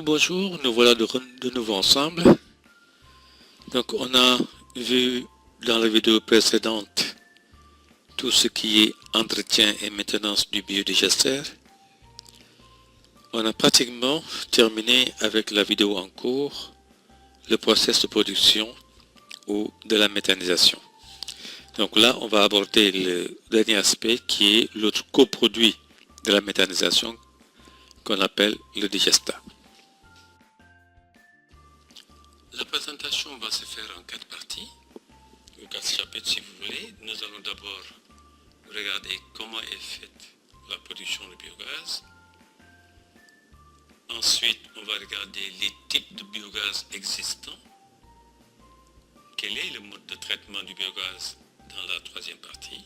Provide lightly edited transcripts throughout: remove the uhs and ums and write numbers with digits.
Bonjour, nous voilà de nouveau ensemble. Donc on a vu dans la vidéo précédente tout ce qui est entretien et maintenance du biodigesteur. On a pratiquement terminé avec la vidéo en cours, le processus de production ou de la méthanisation. Donc là, on va aborder le dernier aspect qui est l'autre coproduit de la méthanisation qu'on appelle le digestat. La présentation va se faire en 4 parties, ou 4 chapitres si vous voulez. Nous allons d'abord regarder comment est faite la production de biogaz. Ensuite, on va regarder les types de biogaz existants. Quel est le mode de traitement du biogaz dans la 3e partie.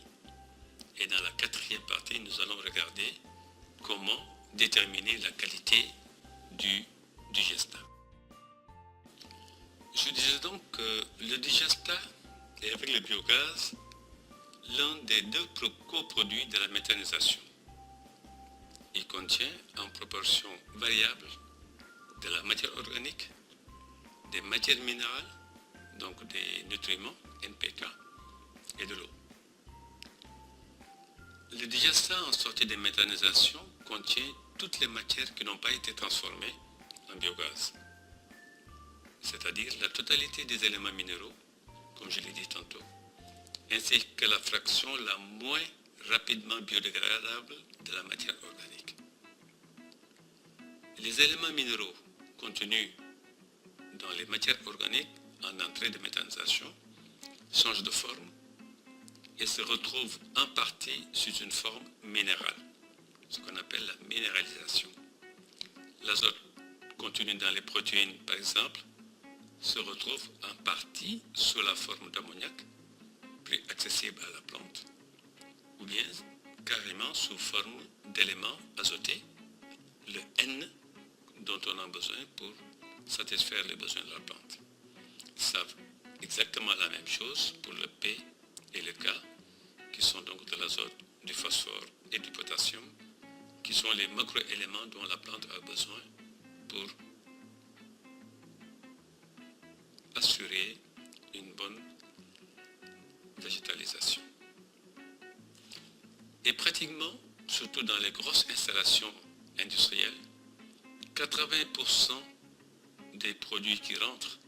Et dans la 4e partie, nous allons regarder comment déterminer la qualité du digestat. Je disais donc que le digestat est avec le biogaz l'un des 2 coproduits de la méthanisation. Il contient en proportion variable de la matière organique, des matières minérales, donc des nutriments, NPK, et de l'eau. Le digestat en sortie de méthanisation contient toutes les matières qui n'ont pas été transformées en biogaz, c'est-à-dire la totalité des éléments minéraux, comme je l'ai dit tantôt, ainsi que la fraction la moins rapidement biodégradable de la matière organique. Les éléments minéraux contenus dans les matières organiques en entrée de méthanisation changent de forme et se retrouvent en partie sous une forme minérale, ce qu'on appelle la minéralisation. L'azote contenu dans les protéines, par exemple, se retrouve en partie sous la forme d'ammoniac, plus accessible à la plante, ou bien carrément sous forme d'éléments azotés, le N dont on a besoin pour satisfaire les besoins de la plante. Ça exactement la même chose pour le P et le K, qui sont donc de l'azote, du phosphore et du potassium, qui sont les macroéléments dont la plante a besoin pour assurer une bonne végétalisation. Et pratiquement, surtout dans les grosses installations industrielles, 80% des produits qui rentrent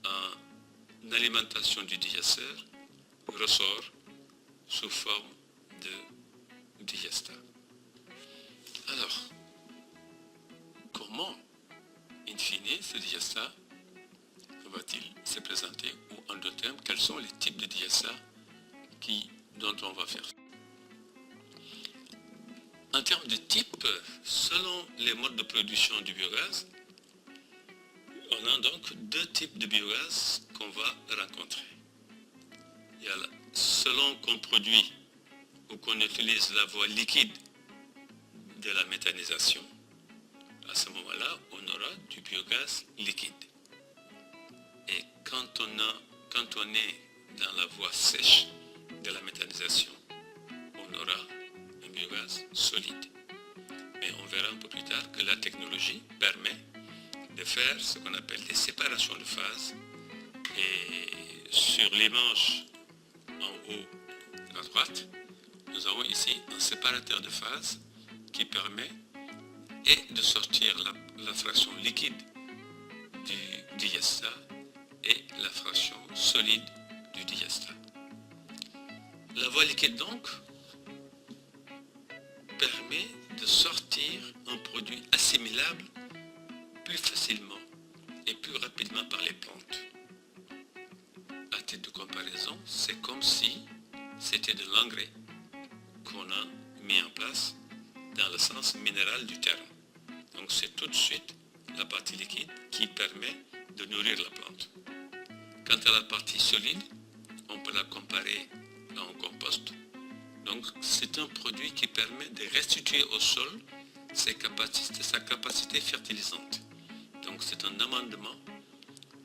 en alimentation du digesteur ressortent sous forme de digestat. Alors, comment, in fine, ce digestat va-t-il se présenter, ou en d'autres termes, quels sont les types de digestat dont on va faire? En termes de type, selon les modes de production du biogaz, on a donc 2 types de biogaz qu'on va rencontrer. Il y a selon qu'on produit ou qu'on utilise la voie liquide de la méthanisation, à ce moment-là, on aura du biogaz liquide. Et quand on est dans la voie sèche de la méthanisation, on aura un biogaz solide. Mais on verra un peu plus tard que la technologie permet de faire ce qu'on appelle des séparations de phase. Et sur l'image en haut à droite, nous avons ici un séparateur de phase qui permet et de sortir la fraction liquide du digestat et la fraction solide du digestat. La voie liquide donc permet de sortir un produit assimilable plus facilement et plus rapidement par les plantes. À titre de comparaison, c'est comme si c'était de l'engrais qu'on a mis en place dans le sens minéral du terme. Donc c'est tout de suite la partie liquide qui permet de nourrir la plante. Quant à la partie solide, on peut la comparer à un compost. Donc c'est un produit qui permet de restituer au sol sa capacité fertilisante. Donc c'est un amendement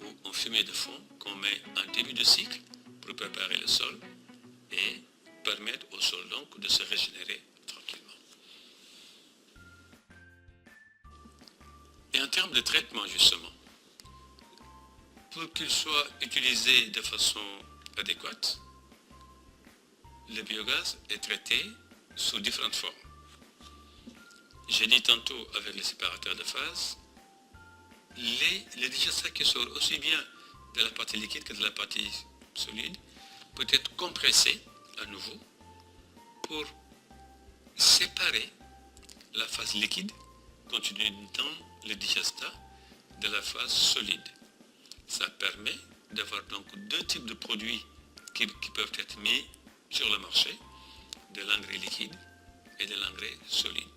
ou un fumier de fond qu'on met en début de cycle pour préparer le sol et permettre au sol donc de se régénérer tranquillement. Et en termes de traitement justement, pour qu'il soit utilisé de façon adéquate, le biogaz est traité sous différentes formes. J'ai dit tantôt avec les séparateurs de phase, le digestat qui sort aussi bien de la partie liquide que de la partie solide peut être compressé à nouveau pour séparer la phase liquide contenue dans le digestat de la phase solide. Ça permet d'avoir donc deux types de produits qui peuvent être mis sur le marché, de l'engrais liquide et de l'engrais solide.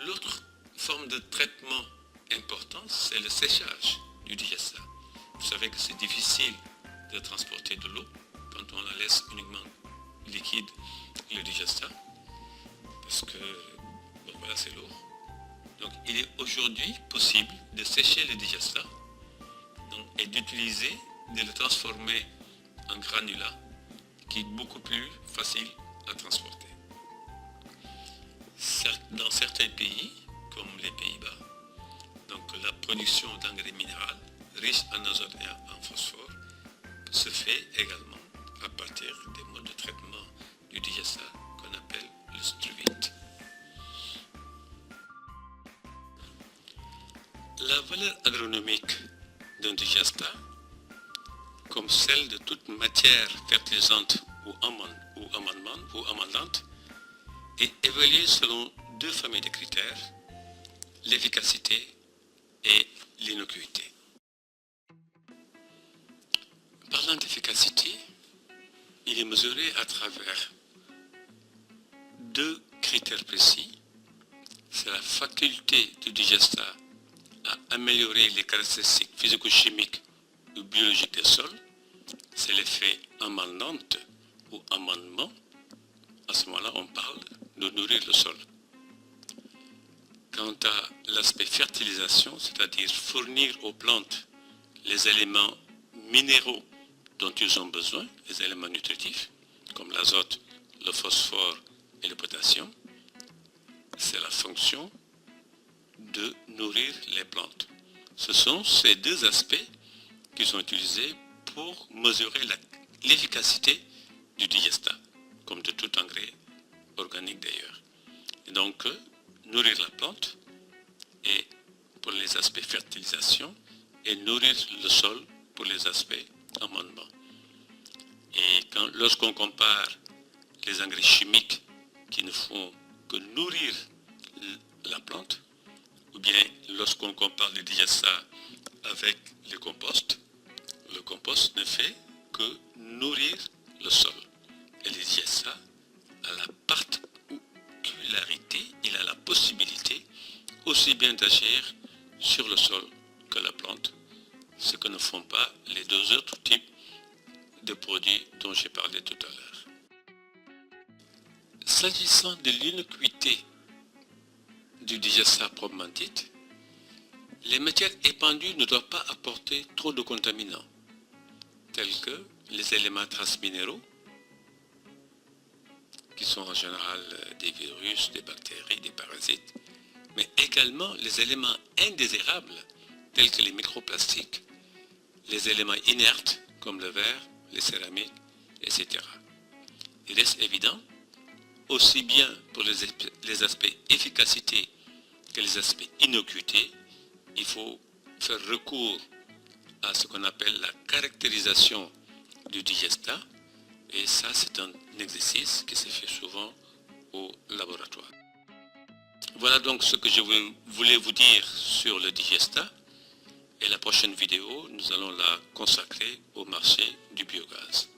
L'autre forme de traitement importante, c'est le séchage du digestat. Vous savez que c'est difficile de transporter de l'eau quand on la laisse uniquement liquide, le digestat, parce que bon, voilà, c'est lourd. Donc il est aujourd'hui possible de sécher le digestat et d'utiliser, de le transformer en granulat qui est beaucoup plus facile à transporter. Dans certains pays, comme les Pays-Bas, donc la production d'engrais minéral riche en azote et en phosphore se fait également à partir des modes de traitement du digestat qu'on appelle le struvite. La valeur agronomique d'un digestat, comme celle de toute matière fertilisante ou amendante, est évaluée selon deux familles de critères, l'efficacité et l'innocuité. Parlant d'efficacité, il est mesuré à travers deux critères précis. C'est la faculté du digestat à améliorer les caractéristiques physico-chimiques ou biologiques des sols. C'est l'effet amendant ou amendement. À ce moment-là, on parle de nourrir le sol. Quant à l'aspect fertilisation, c'est-à-dire fournir aux plantes les éléments minéraux dont ils ont besoin, les éléments nutritifs, comme l'azote, le phosphore et le potassium, c'est la fonction de nourrir les plantes. Ce sont ces deux aspects qui sont utilisés pour mesurer l'efficacité du digestat, comme de tout engrais organique d'ailleurs. Et donc, nourrir la plante et pour les aspects fertilisation et nourrir le sol pour les aspects amendement. Et lorsqu'on compare les engrais chimiques qui ne font que nourrir la plante, ou bien lorsqu'on compare le digestat avec le compost ne fait que nourrir le sol. Et le digestat a la particularité, il a la possibilité aussi bien d'agir sur le sol que la plante, ce que ne font pas les deux autres types de produits dont j'ai parlé tout à l'heure. S'agissant de l'innocuité du digestat proprement dite, les matières épandues ne doivent pas apporter trop de contaminants, tels que les éléments traces minéraux, qui sont en général des virus, des bactéries, des parasites, mais également les éléments indésirables, tels que les microplastiques, les éléments inertes, comme le verre, les céramiques, etc. Il reste évident, aussi bien pour les aspects efficacité que les aspects innocuité, il faut faire recours à ce qu'on appelle la caractérisation du digestat, et ça c'est un exercice qui se fait souvent au laboratoire. Voilà donc ce que je voulais vous dire sur le digestat, et la prochaine vidéo, nous allons la consacrer au marché du biogaz.